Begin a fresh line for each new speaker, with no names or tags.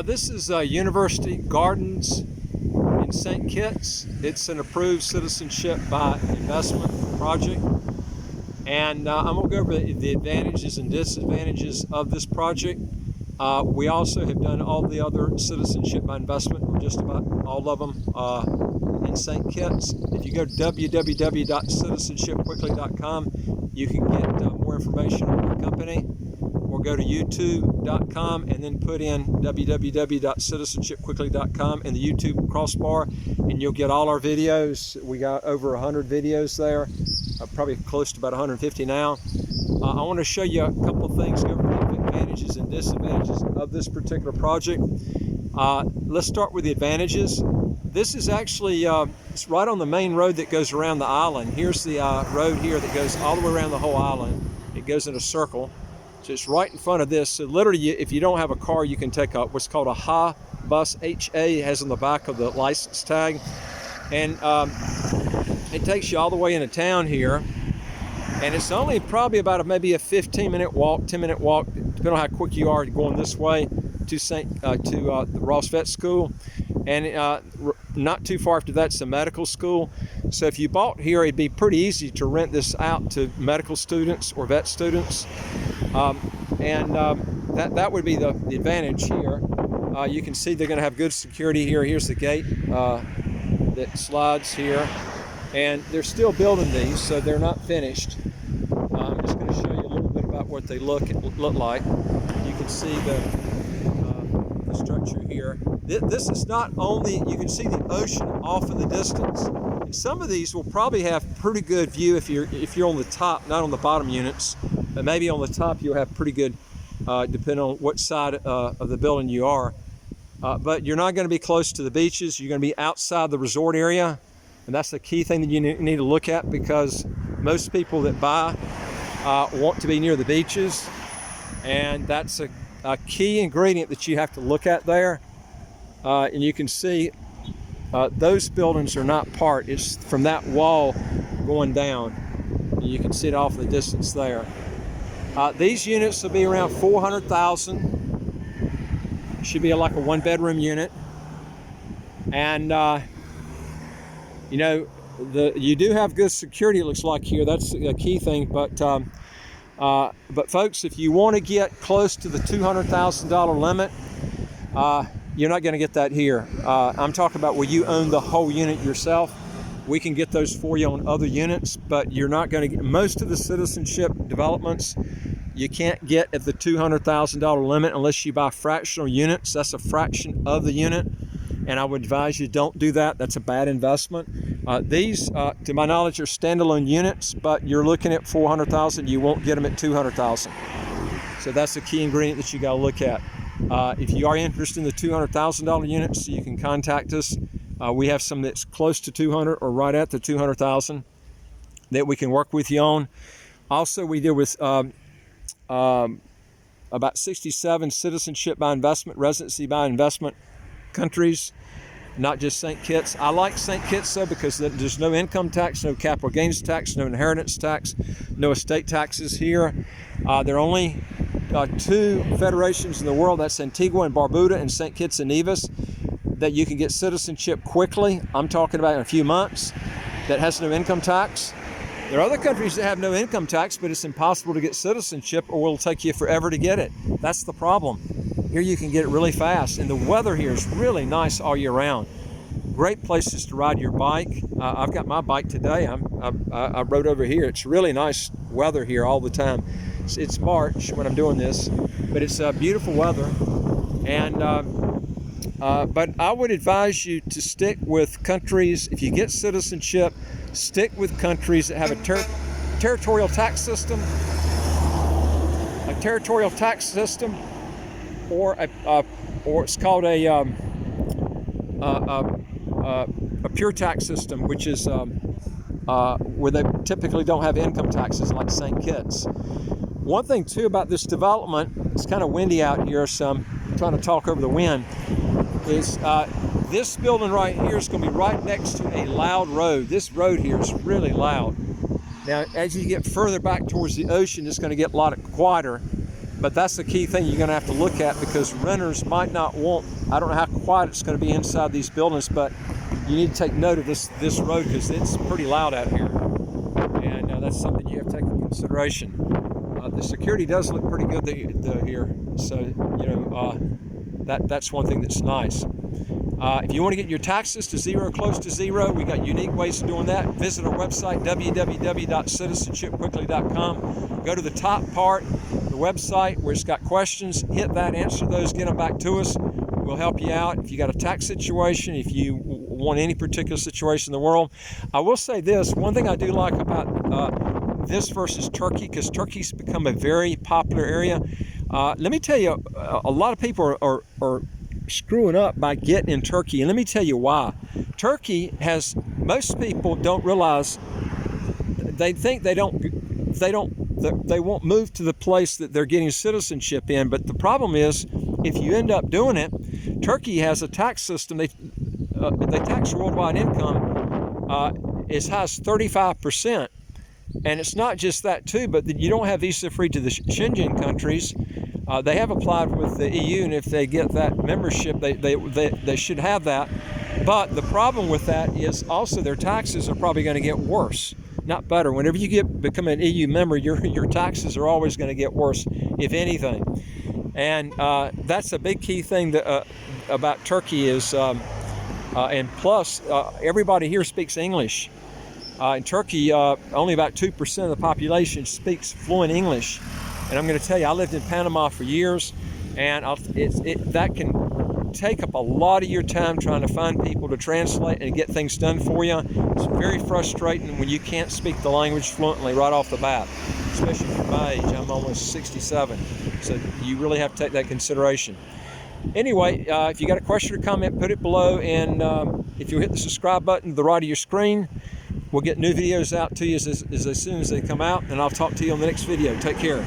This is University Gardens in St. Kitts. It's an approved citizenship by investment project. And I'm going to go over the advantages and disadvantages of this project. We also have done all the other citizenship by investment, or just about all of them, in St. Kitts. If you go to www.citizenshipquickly.com, you can get more information on our company, or go to youtube.com and then put in www.citizenshipquickly.com in the YouTube crossbar, and you'll get all our videos. We got over 100 videos there, probably close to about 150 now. I want to show you a couple of things, go over the advantages and disadvantages of this particular project. Let's start with the advantages. This is actually it's right on the main road that goes around the island. Here's the road here that goes all the way around the whole island. It goes in a circle. So it's right in front of this. So literally, if you don't have a car, you can take what's called a HA bus. HA has on the back of the license tag. And it takes you all the way into town here. And it's only probably about maybe a 15-minute walk, 10-minute walk, depending on how quick you are going this way to the Ross Vet School. And not too far after that's the medical school. So if you bought here, it'd be pretty easy to rent this out to medical students or vet students. That would be the advantage here. You can see they're going to have good security here. Here's the gate that slides here. And they're still building these, so they're not finished. I'm just going to show you a little bit about what they look like. You can see the structure here. This is not only, you can see the ocean off in the distance. And some of these will probably have pretty good view if you're on the top, not on the bottom units, but maybe on the top you'll have pretty good, depending on what side of the building you are. But you're not going to be close to the beaches. You're going to be outside the resort area. And that's the key thing that you need to look at, because most people that buy want to be near the beaches. And that's a key ingredient that you have to look at there. And you can see those buildings are not part. It's from that wall going down. You can see it off in the distance there. These units will be around $400,000. Should be like a one-bedroom unit. And you know, you do have good security, it looks like here. That's a key thing. But folks, if you want to get close to the $200,000 limit, you're not going to get that here. I'm talking about where you own the whole unit yourself. We can get those for you on other units, but you're not going to get most of the citizenship developments. You can't get at the $200,000 limit unless you buy fractional units. That's a fraction of the unit. And I would advise you don't do that. That's a bad investment. These, to my knowledge, are standalone units, but you're looking at $400,000. You won't get them at $200,000. So that's the key ingredient that you got to look at. If you are interested in the $200,000 units, you can contact us. We have some that's close to 200 or right at the 200,000 that we can work with you on. Also, we deal with about 67 citizenship by investment, residency by investment countries, not just St. Kitts. I like St. Kitts though, because there's no income tax, no capital gains tax, no inheritance tax, no estate taxes here. There are only two federations in the world, that's Antigua and Barbuda and St. Kitts and Nevis, that you can get citizenship quickly. I'm talking about in a few months, that has no income tax. There are other countries that have no income tax, but it's impossible to get citizenship, or it'll take you forever to get it. That's the problem. Here you can get it really fast, and the weather here is really nice all year round. Great places to ride your bike. I've got my bike today. I rode over here. It's really nice weather here all the time. It's March when I'm doing this, but it's beautiful weather. And but I would advise you to stick with countries. If you get citizenship, stick with countries that have a territorial tax system, or it's called a pure tax system, which is where they typically don't have income taxes, like St. Kitts. One thing too about this development, it's kind of windy out here, so I'm trying to talk over the wind, is this building right here is going to be right next to a loud road. This road here is really loud. Now, as you get further back towards the ocean, it's going to get a lot quieter. But that's the key thing you're going to have to look at, because renters might not want, I don't know how quiet it's going to be inside these buildings, but you need to take note of this road, because it's pretty loud out here. And that's something you have to take into consideration. The security does look pretty good here. So, you know, that's one thing that's nice. If you want to get your taxes to zero, close to zero, we got unique ways of doing that. Visit our website, www.citizenshipquickly.com. Go to the top part, the website, where it's got questions. Hit that, answer those, get them back to us. We'll help you out. If you got a tax situation, if you want any particular situation in the world. I will say this, one thing I do like about this versus Turkey, because Turkey's become a very popular area. Let me tell you, a lot of people are screwing up by getting in Turkey, and let me tell you why. Turkey has, most people don't realize, they think they won't move to the place that they're getting citizenship in, but the problem is, if you end up doing it, Turkey has a tax system, they tax worldwide income as high as 35%. And it's not just that too, but you don't have visa free to the Schengen countries. They have applied with the EU, and if they get that membership, they should have that. But the problem with that is also their taxes are probably going to get worse, not better. Whenever you become an EU member, your taxes are always going to get worse, if anything. And that's a big key thing about Turkey is, and plus everybody here speaks English. In Turkey, only about 2% of the population speaks fluent English. And I'm going to tell you, I lived in Panama for years, and that can take up a lot of your time trying to find people to translate and get things done for you. It's very frustrating when you can't speak the language fluently right off the bat, especially for my age. I'm almost 67, so you really have to take that into consideration. Anyway, if you got a question or comment, put it below, and if you hit the subscribe button to the right of your screen, we'll get new videos out to you as soon as they come out, and I'll talk to you on the next video. Take care.